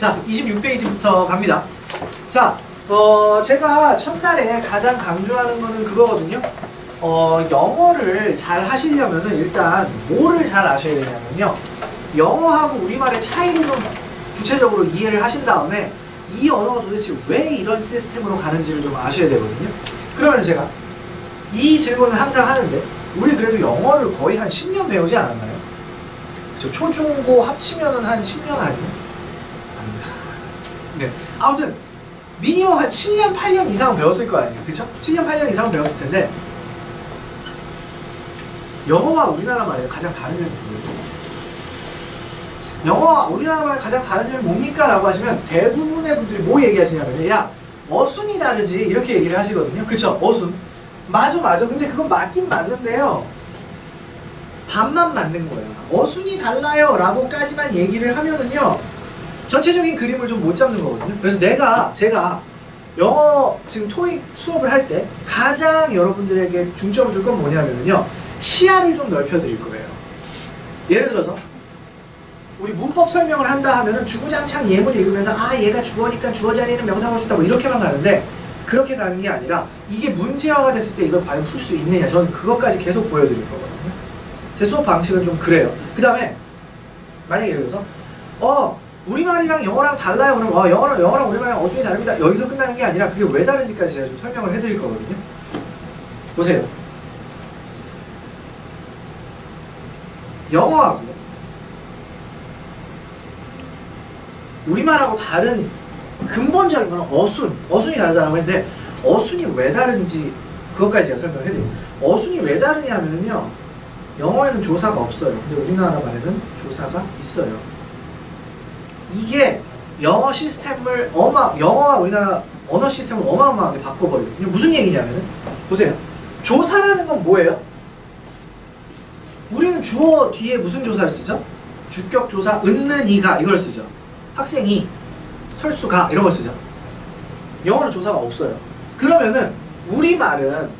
자, 26페이지부터 갑니다. 자, 제가 첫날에 가장 강조하는 거는 그거거든요. 영어를 잘 하시려면은 일단 뭐를 잘 아셔야 되냐면요. 영어하고 우리말의 차이를 좀 구체적으로 이해를 하신 다음에 이 언어가 도대체 왜 이런 시스템으로 가는지를 좀 아셔야 되거든요. 그러면 제가 이 질문을 항상 하는데, 우리 그래도 영어를 거의 한 10년 배우지 않았나요? 그쵸? 초중고 합치면은 한 10년 아니에요? 아닙니다. 네. 아무튼 미니멈 한 7년, 8년 이상은 배웠을 거 아니에요. 그쵸? 7년, 8년 이상은 배웠을 텐데, 영어와 우리나라 말의 가장 다른 점이 뭐예요? 영어와 우리나라 말의 가장 다른 점이 뭡니까? 라고 하시면 대부분의 분들이 뭐 얘기하시냐면, 야, 어순이 다르지, 이렇게 얘기를 하시거든요. 그쵸? 어순. 맞아. 근데 그건 맞긴 맞는데요, 반만 맞는 거야. 어순이 달라요 라고 까지만 얘기를 하면은요, 전체적인 그림을 좀 못 잡는 거거든요. 그래서 제가 영어 지금 토익 수업을 할 때 가장 여러분들에게 중점을 둘 건 뭐냐면요, 시야를 좀 넓혀 드릴 거예요. 예를 들어서 우리 문법 설명을 한다 하면은 주구장창 예문 읽으면서 얘가 주어니까 주어 자리에는 명사가 올 수 있다 뭐 이렇게만 가는데, 그렇게 가는 게 아니라 이게 문제화가 됐을 때 이걸 과연 풀 수 있느냐, 저는 그것까지 계속 보여드릴 거거든요. 제 수업 방식은 좀 그래요. 그 다음에 만약에 예를 들어서 우리말이랑 영어랑 달라요. 그럼 영어랑 우리말이랑 어순이 다릅니다. 여기서 끝나는 게 아니라 그게 왜 다른지까지 제가 좀 설명을 해드릴 거거든요. 보세요. 영어하고 우리말하고 다른 근본적인 거는 어순이 다르다고 했는데, 어순이 왜 다른지 그것까지 제가 설명을 해드려요. 어순이 왜 다르냐 하면요, 영어에는 조사가 없어요. 근데 우리나라 말에는 조사가 있어요. 이게 영어 시스템을 영어와 우리나라 언어 시스템을 어마어마하게 바꿔버리거든요. 무슨 얘기냐면은, 보세요. 조사라는 건 뭐예요? 우리는 주어 뒤에 무슨 조사를 쓰죠? 주격 조사, 은는 이가, 이걸 쓰죠. 학생이, 철수가, 이런 걸 쓰죠. 영어는 조사가 없어요. 그러면은 우리말은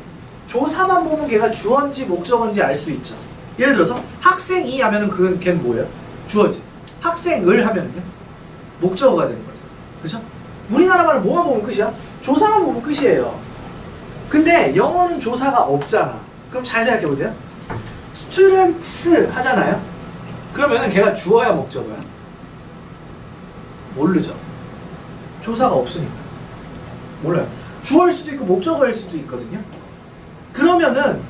조사만 보면 걔가 주어인지 목적어인지 알 수 있죠. 예를 들어서 학생이 하면은 걔는 뭐예요? 주어지. 학생을 하면은요, 목적어가 되는 거죠. 그렇죠? 우리나라 말은 뭐만 보면 끝이야? 조사만 보면 끝이에요. 근데 영어는 조사가 없잖아. 그럼 잘 생각해 보세요. students 하잖아요. 그러면은 걔가 주어야 목적어야? 모르죠. 조사가 없으니까 몰라요. 주어일 수도 있고 목적어일 수도 있거든요. 그러면은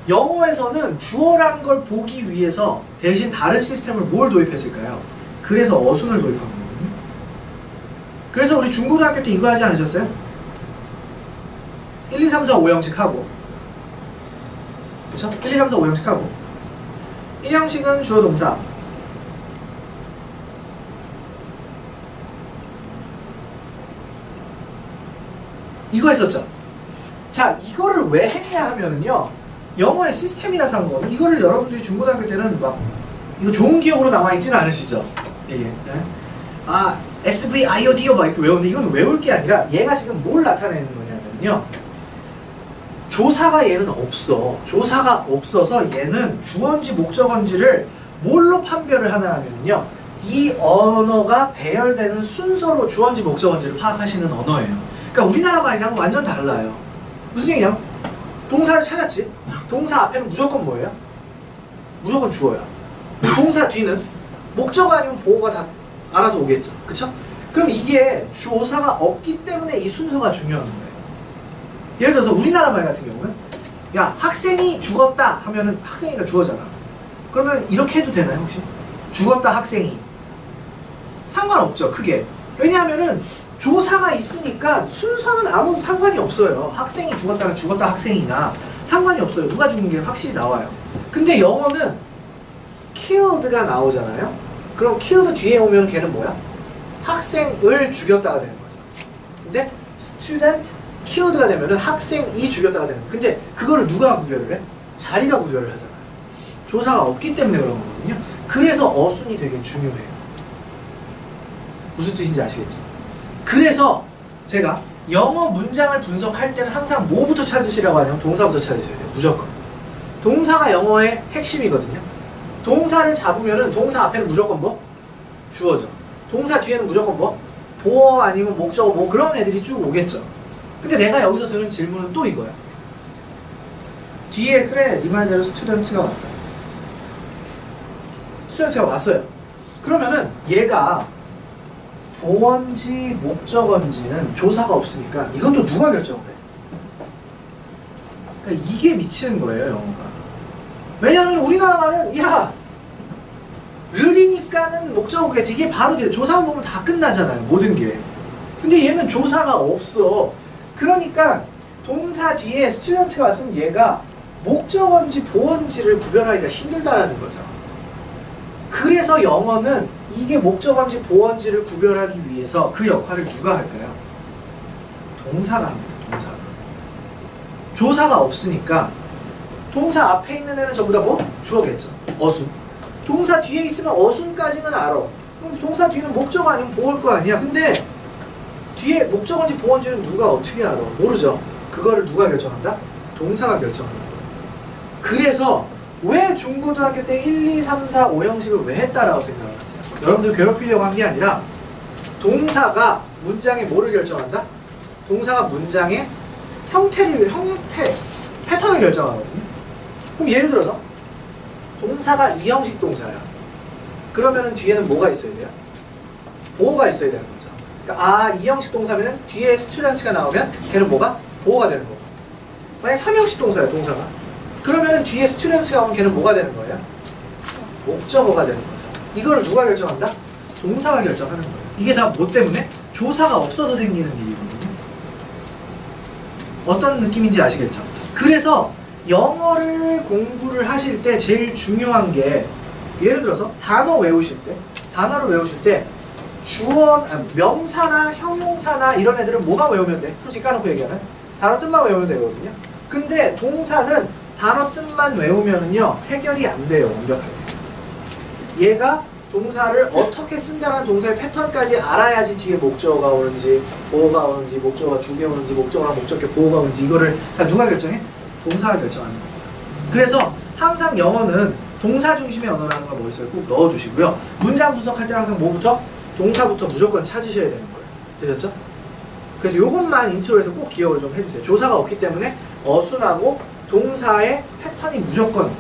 영어에서는 주어란 걸 보기 위해서 대신 다른 시스템을 뭘 도입했을까요? 그래서 어순을 도입한 거거든요. 그래서 우리 중고등학교 때 이거 하지 않으셨어요? 1, 2, 3, 4, 5형식 하고, 그쵸? 1, 2, 3, 4, 5형식 하고, 1형식은 주어 동사, 이거 했었죠? 자, 이거를 왜 했냐 하면은요, 영어의 시스템이라서 한 거거든요. 이거를 여러분들이 중고등학교 때는 막 이거 좋은 기억으로 남아있지는 않으시죠? 이게 SVIODO 막 이렇게 외우는데, 이건 외울 게 아니라 얘가 지금 뭘 나타내는 거냐면요, 조사가 얘는 없어. 조사가 없어서 얘는 주어인지 목적어인지를 뭘로 판별을 하나 하면요, 이 언어가 배열되는 순서로 주어인지 목적어인지를 파악하시는 언어예요. 그러니까 우리나라 말이랑 완전 달라요. 무슨 얘기냐? 동사를 찾았지? 동사 앞에는 무조건 뭐예요? 무조건 주어야. 동사 뒤는 목적어 아니면 보어가 다 알아서 오겠죠. 그쵸? 그럼 이게 조사가 없기 때문에 이 순서가 중요한 거예요. 예를 들어서 우리나라 말 같은 경우는, 야, 학생이 죽었다 하면은 학생이가 주어잖아. 그러면 이렇게 해도 되나요, 혹시? 죽었다 학생이. 상관없죠, 크게. 왜냐하면은 조사가 있으니까 순서는 아무 상관이 없어요. 학생이 죽었다는 죽었다 학생이나 상관이 없어요. 누가 죽는 게 확실히 나와요. 근데 영어는 killed가 나오잖아요. 그럼 killed 뒤에 오면 걔는 뭐야? 학생을 죽였다가 되는 거죠. 근데 student killed가 되면은 학생이 죽였다가 되는 거예요. 근데 그거를 누가 구별을 해? 자리가 구별을 하잖아요. 조사가 없기 때문에 그런 거거든요. 그래서 어순이 되게 중요해요. 무슨 뜻인지 아시겠죠? 그래서 제가 영어 문장을 분석할 때는 항상 뭐부터 찾으시라고 하냐면 동사부터 찾으셔야 돼요. 무조건. 동사가 영어의 핵심이거든요. 동사를 잡으면은 동사 앞에는 무조건 뭐? 주어죠. 동사 뒤에는 무조건 뭐? 보어 아니면 목적어 뭐 그런 애들이 쭉 오겠죠. 근데 내가 여기서 드는 질문은 또 이거야. 뒤에 그래 네 말대로 스튜던트가 왔다. 스튜던트가 왔어요. 그러면은 얘가 보어인지 목적어인지는 조사가 없으니까 이건 또 누가 결정을 해? 그러니까 이게 미치는 거예요, 영어가. 왜냐하면 우리나라 말은 야 르리니까는 목적어겠지. 이게 바로 돼. 조사만 보면 다 끝나잖아요, 모든 게. 근데 얘는 조사가 없어. 그러니까 동사 뒤에 스튜던트가 왔으면 얘가 목적어인지 보어인지를 구별하기가 힘들다라는 거죠. 그래서 영어는 이게 목적어인지 보어인지를 구별하기 위해서 그 역할을 누가 할까요? 동사가 합니다. 동사가. 조사가 없으니까 동사 앞에 있는 애는 전부 다 뭐? 주어겠죠. 어순. 동사 뒤에 있으면 어순까지는 알아. 그럼 동사 뒤는 목적어 아니면 보어일 거 아니야. 근데 뒤에 목적어인지 보어인지는 누가 어떻게 알아? 모르죠. 그거를 누가 결정한다? 동사가 결정하는 거예요. 그래서 왜 중고등학교 때 1, 2, 3, 4, 5 형식을 왜 했다라고 생각을 하세요? 여러분들 괴롭히려고 한 게 아니라 동사가 문장의 뭐를 결정한다? 동사가 문장의 패턴을 결정하거든요. 그럼 예를 들어서 동사가 이 형식 동사야. 그러면은 뒤에는 뭐가 있어야 돼요? 보어가 있어야 되는 거죠. 그러니까 이 형식 동사면 뒤에 스튜던트가 나오면 걔는 뭐가? 보어가 되는 거고. 만약 3형식 동사야, 동사가. 그러면 뒤에 스튜던트가 오면 걔는 뭐가 되는 거예요? 목적어가 되는 거죠. 이걸 누가 결정한다? 동사가 결정하는 거예요. 이게 다 뭐 때문에? 조사가 없어서 생기는 일이거든요. 어떤 느낌인지 아시겠죠? 그래서 영어를 공부를 하실 때 제일 중요한 게 예를 들어서 단어를 외우실 때 명사나 형용사나 이런 애들은 뭐만 외우면 돼? 솔직히 까놓고 얘기하면 단어 뜻만 외우면 되거든요. 근데 동사는 단어 뜻만 외우면은요 해결이 안 돼요. 완벽하게. 얘가 동사를 어떻게 쓴다는 동사의 패턴까지 알아야지 뒤에 목적어가 오는지 보어가 오는지 목적어가 두 개 오는지 목적어랑 목적격 보어가 오는지 이거를 다 누가 결정해? 동사가 결정하는 거예요. 그래서 항상 영어는 동사 중심의 언어라는 걸 머릿속에 꼭 넣어두시고요. 문장 분석할 때 항상 뭐부터? 동사부터 무조건 찾으셔야 되는 거예요. 되셨죠? 그래서 이것만 인트로에서 꼭 기억을 좀 해주세요. 조사가 없기 때문에 어순하고 동사의 패턴이 무조건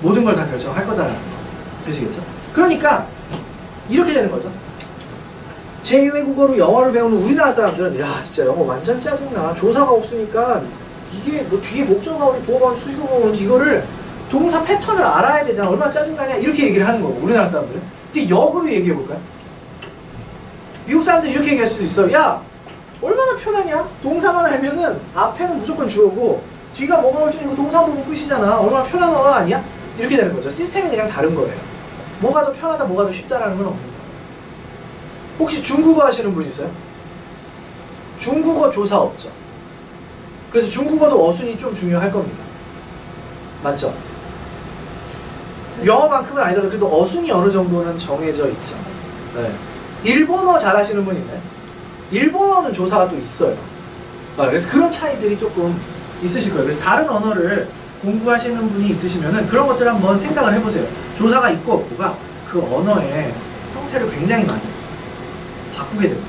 모든 걸 다 결정할 거다라는 거. 되시겠죠? 그러니까 이렇게 되는 거죠. 제2외국어로 영어를 배우는 우리나라 사람들은 야 진짜 영어 완전 짜증나. 조사가 없으니까 이게 뭐 뒤에 목적어가 오는지 보어가 오는지 수식어가 오는지 이거를 동사 패턴을 알아야 되잖아. 얼마나 짜증나냐 이렇게 얘기를 하는 거고 우리나라 사람들은. 근데 역으로 얘기해 볼까요? 미국 사람들이 이렇게 얘기할 수도 있어. 야 얼마나 편하냐? 동사만 알면은 앞에는 무조건 주어고 뒤가 뭐가 올지 이거 동사 보면 끝이잖아. 얼마나 편한 언어 아니야? 이렇게 되는 거죠. 시스템이 그냥 다른 거예요. 뭐가 더 편하다 뭐가 더 쉽다라는 건 없는 거예요. 혹시 중국어 하시는 분 있어요? 중국어 조사 없죠. 그래서 중국어도 어순이 좀 중요할 겁니다. 맞죠? 영어만큼은 아니더라도 그래도 어순이 어느 정도는 정해져 있죠. 네. 일본어 잘하시는 분 있나요? 일본어는 조사가 또 있어요. 그래서 그런 차이들이 조금 있으실 거예요. 그래서 다른 언어를 공부하시는 분이 있으시면은 그런 것들을 한번 생각을 해보세요. 조사가 있고 없고가 그 언어의 형태를 굉장히 많이 바꾸게 됩니다.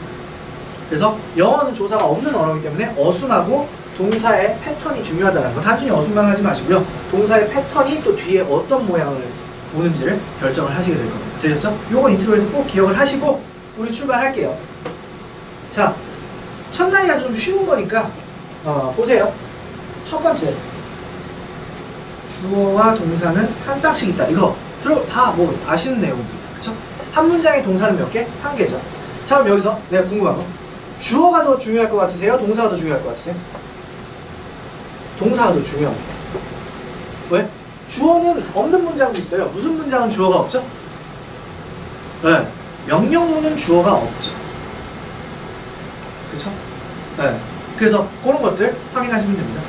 그래서 영어는 조사가 없는 언어이기 때문에 어순하고 동사의 패턴이 중요하다는 거. 단순히 어순만 하지 마시고요. 동사의 패턴이 또 뒤에 어떤 모양을 오는지를 결정을 하시게 될 겁니다. 되셨죠? 요거 인트로에서 꼭 기억을 하시고 우리 출발할게요. 자, 첫날이라서 좀 쉬운 거니까 보세요. 첫 번째 주어와 동사는 한 쌍씩 있다. 이거 다 뭐 아시는 내용입니다. 그쵸? 한 문장의 동사는 몇 개? 한 개죠. 자 그럼 여기서 내가 궁금한 거 주어가 더 중요할 것 같으세요? 동사가 더 중요할 것 같으세요? 동사가 더 중요합니다. 왜? 주어는 없는 문장도 있어요. 무슨 문장은 주어가 없죠? 네. 명령문은 주어가 없죠. 그쵸? 네. 그래서 그런 것들 확인하시면 됩니다.